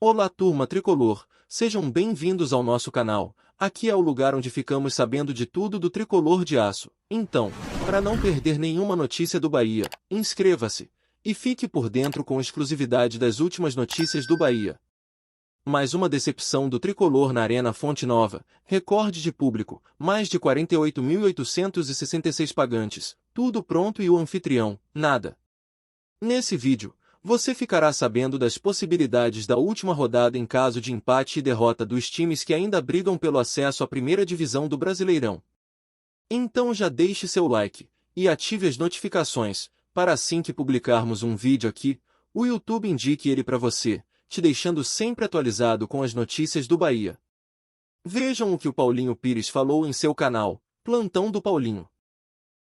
Olá turma tricolor, sejam bem-vindos ao nosso canal. Aqui é o lugar onde ficamos sabendo de tudo do tricolor de aço. Então, para não perder nenhuma notícia do Bahia, inscreva-se e fique por dentro com exclusividade das últimas notícias do Bahia. Mais uma decepção do tricolor na Arena Fonte Nova, recorde de público, mais de 48.866 pagantes, tudo pronto e o anfitrião, nada. Nesse vídeo, você ficará sabendo das possibilidades da última rodada em caso de empate e derrota dos times que ainda brigam pelo acesso à primeira divisão do Brasileirão. Então já deixe seu like e ative as notificações, para assim que publicarmos um vídeo aqui, o YouTube indique ele para você, te deixando sempre atualizado com as notícias do Bahia. Vejam o que o Paulinho Pires falou em seu canal, Plantão do Paulinho.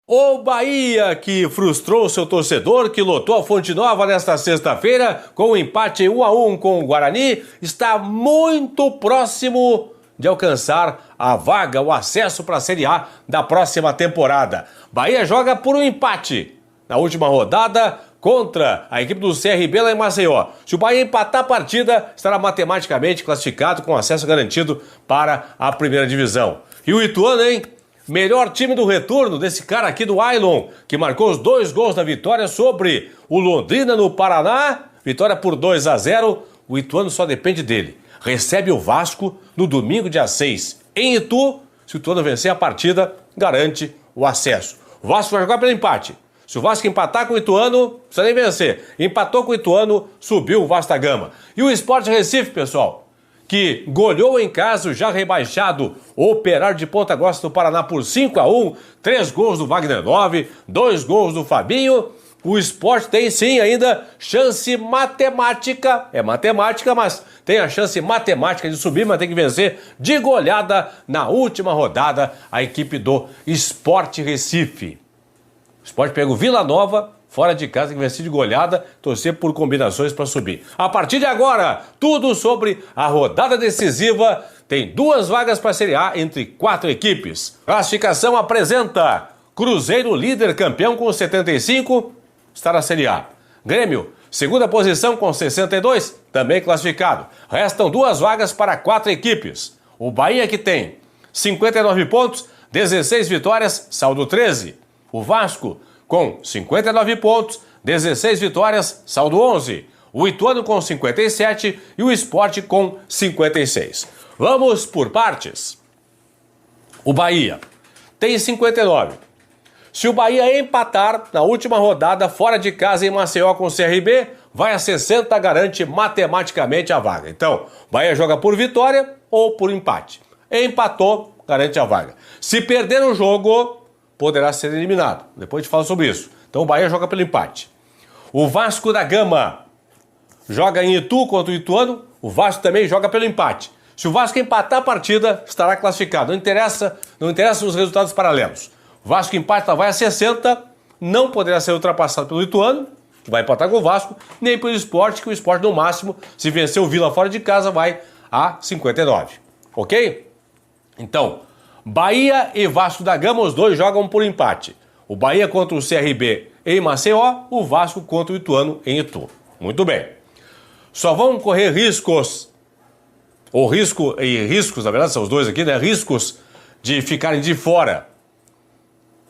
O Bahia, que frustrou seu torcedor, que lotou a Fonte Nova nesta sexta-feira, com um empate 1-1 com o Guarani, está muito próximo de alcançar a vaga, o acesso para a Série A da próxima temporada. Bahia joga por um empate na última rodada contra a equipe do CRB lá em Maceió. Se o Bahia empatar a partida, estará matematicamente classificado com acesso garantido para a primeira divisão. E o Ituano, hein? Melhor time do retorno desse cara aqui do Ailon, que marcou os 2 gols da vitória sobre o Londrina no Paraná. Vitória por 2-0. O Ituano só depende dele. Recebe o Vasco no domingo, dia 6, em Itu. Se o Ituano vencer a partida, garante o acesso. O Vasco vai jogar pelo empate. Se o Vasco empatar com o Ituano, não precisa nem vencer. Empatou com o Ituano, subiu o Vasco da Gama. E o Sport Recife, pessoal, que goleou em casa o já rebaixado Operário de Ponta Grossa do Paraná por 5-1, 3 gols do Wagner 9, 2 gols do Fabinho. O Sport tem sim ainda chance matemática, é matemática, mas tem a chance matemática de subir, mas tem que vencer de goleada na última rodada a equipe do Sport Recife. O Sport pega o Vila Nova, fora de casa, tem que vencer de goleada, torcer por combinações para subir. A partir de agora, tudo sobre a rodada decisiva. Tem 2 vagas para a Série A entre 4 equipes. Classificação apresenta Cruzeiro, líder campeão com 75, está na Série A. Grêmio, segunda posição com 62, também classificado. Restam 2 vagas para 4 equipes. O Bahia, que tem 59 pontos, 16 vitórias, saldo 13. O Vasco, com 59 pontos, 16 vitórias, saldo 11. O Ituano com 57 e o Sport com 56. Vamos por partes. O Bahia tem 59. Se o Bahia empatar na última rodada fora de casa em Maceió com o CRB, vai a 60, garante matematicamente a vaga. Então, o Bahia joga por vitória ou por empate. Empatou, garante a vaga. Se perder o jogo, poderá ser eliminado. Depois a gente fala sobre isso. Então o Bahia joga pelo empate. O Vasco da Gama joga em Itu contra o Ituano. O Vasco também joga pelo empate. Se o Vasco empatar a partida, estará classificado. Não interessa os resultados paralelos. O Vasco empata, vai a 60, não poderá ser ultrapassado pelo Ituano, que vai empatar com o Vasco, nem pelo Sport, que o Sport no máximo, se vencer o Vila fora de casa, vai a 59. Ok? Então, Bahia e Vasco da Gama, os 2 jogam por empate. O Bahia contra o CRB em Maceió, o Vasco contra o Ituano em Itu. Muito bem. Só vão correr riscos, riscos, na verdade são os 2 aqui, né? Riscos de ficarem de fora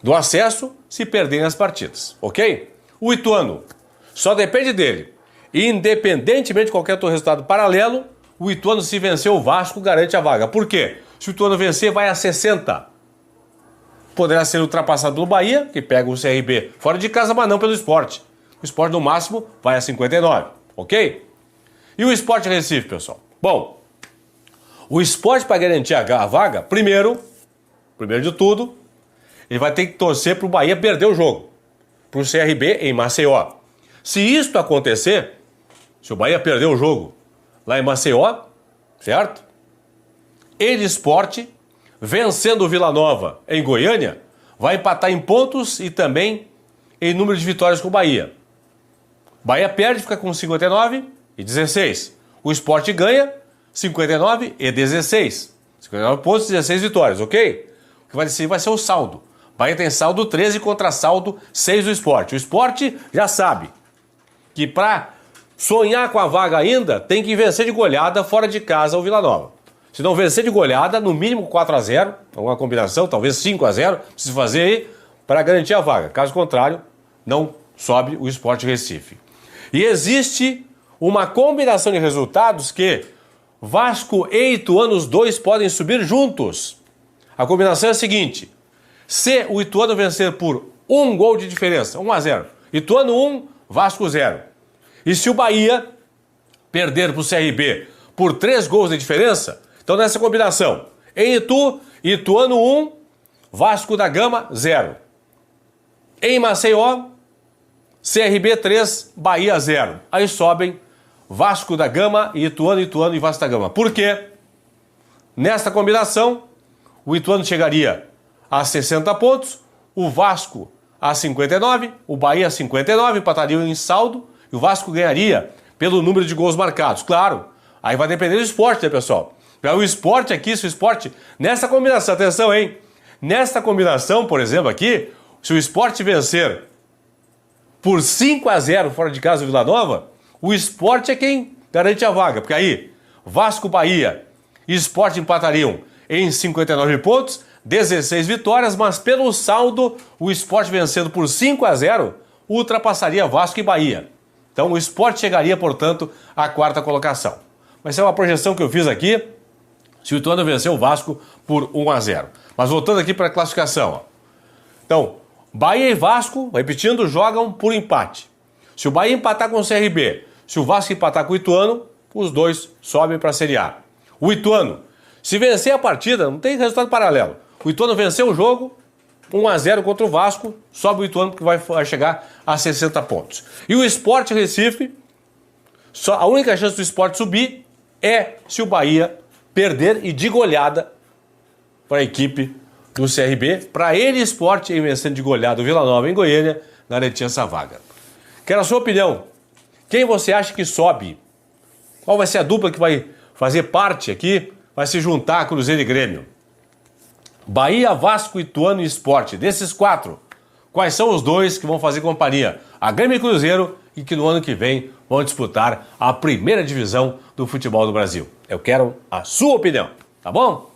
do acesso se perderem as partidas, ok? O Ituano só depende dele. Independentemente de qualquer outro resultado paralelo, o Ituano, se vencer o Vasco, garante a vaga. Por quê? Se o Ituano vencer, vai a 60. Poderá ser ultrapassado pelo Bahia, que pega o CRB fora de casa, mas não pelo Sport. O Sport, no máximo, vai a 59, ok? E o Sport Recife, pessoal? Bom, o Sport, para garantir a vaga, primeiro de tudo, ele vai ter que torcer para o Bahia perder o jogo, para o CRB em Maceió. Se isto acontecer, se o Bahia perder o jogo lá em Maceió, certo? Ele, Sport, vencendo o Vila Nova em Goiânia, vai empatar em pontos e também em número de vitórias com o Bahia. Bahia perde, fica com 59 e 16. O Sport ganha 59 e 16. 59 pontos e 16 vitórias, ok? O que vai decidir vai ser o saldo. Bahia tem saldo 13 contra saldo 6 do Sport. O Sport já sabe que para sonhar com a vaga ainda, tem que vencer de goleada fora de casa o Vila Nova. Se não vencer de goleada, no mínimo 4-0, alguma combinação, talvez 5-0, precisa fazer aí para garantir a vaga. Caso contrário, não sobe o Sport Recife. E existe uma combinação de resultados que Vasco e Ituano, os dois, podem subir juntos. A combinação é a seguinte: se o Ituano vencer por 1 gol de diferença, 1-0, Ituano 1, Vasco 0. E se o Bahia perder para o CRB por 3 gols de diferença, então nessa combinação, em Ituano 1, Vasco da Gama 0. Em Maceió, CRB 3, Bahia 0. Aí sobem Vasco da Gama e Ituano e Vasco da Gama. Por quê? Nesta combinação, o Ituano chegaria a 60 pontos, o Vasco a 59, o Bahia a 59, empatariam em saldo, e o Vasco ganharia pelo número de gols marcados. Claro, aí vai depender do Sport, né, pessoal? O Sport aqui, se o Sport, nessa combinação, atenção, hein? Nesta combinação, por exemplo, aqui, se o Sport vencer por 5-0 fora de casa do Vila Nova, o Sport é quem garante a vaga, porque aí Vasco, Bahia e Sport empatariam em 59 pontos, 16 vitórias, mas pelo saldo, o Sport vencendo por 5-0 ultrapassaria Vasco e Bahia. Então o Sport chegaria, portanto, à 4ª colocação. Mas é uma projeção que eu fiz aqui, se o Ituano vencer o Vasco por 1-0. Mas voltando aqui para a classificação. Ó. Então, Bahia e Vasco, repetindo, jogam por empate. Se o Bahia empatar com o CRB, se o Vasco empatar com o Ituano, os dois sobem para a Série A. O Ituano, se vencer a partida, não tem resultado paralelo. O Ituano venceu o jogo, 1-0 contra o Vasco, sobe o Ituano porque vai chegar a 60 pontos. E o Sport Recife, a única chance do Sport subir é se o Bahia perder e de goleada para a equipe do CRB, para ele Sport em vencendo de goleada o Vila Nova em Goiânia, garantir essa vaga. Quero a sua opinião. Quem você acha que sobe? Qual vai ser a dupla que vai fazer parte aqui, vai se juntar a Cruzeiro e Grêmio? Bahia, Vasco, Ituano e Sport. Desses 4, quais são os 2 que vão fazer companhia a Grêmio e Cruzeiro e que no ano que vem vão disputar a primeira divisão do futebol do Brasil? Eu quero a sua opinião, tá bom?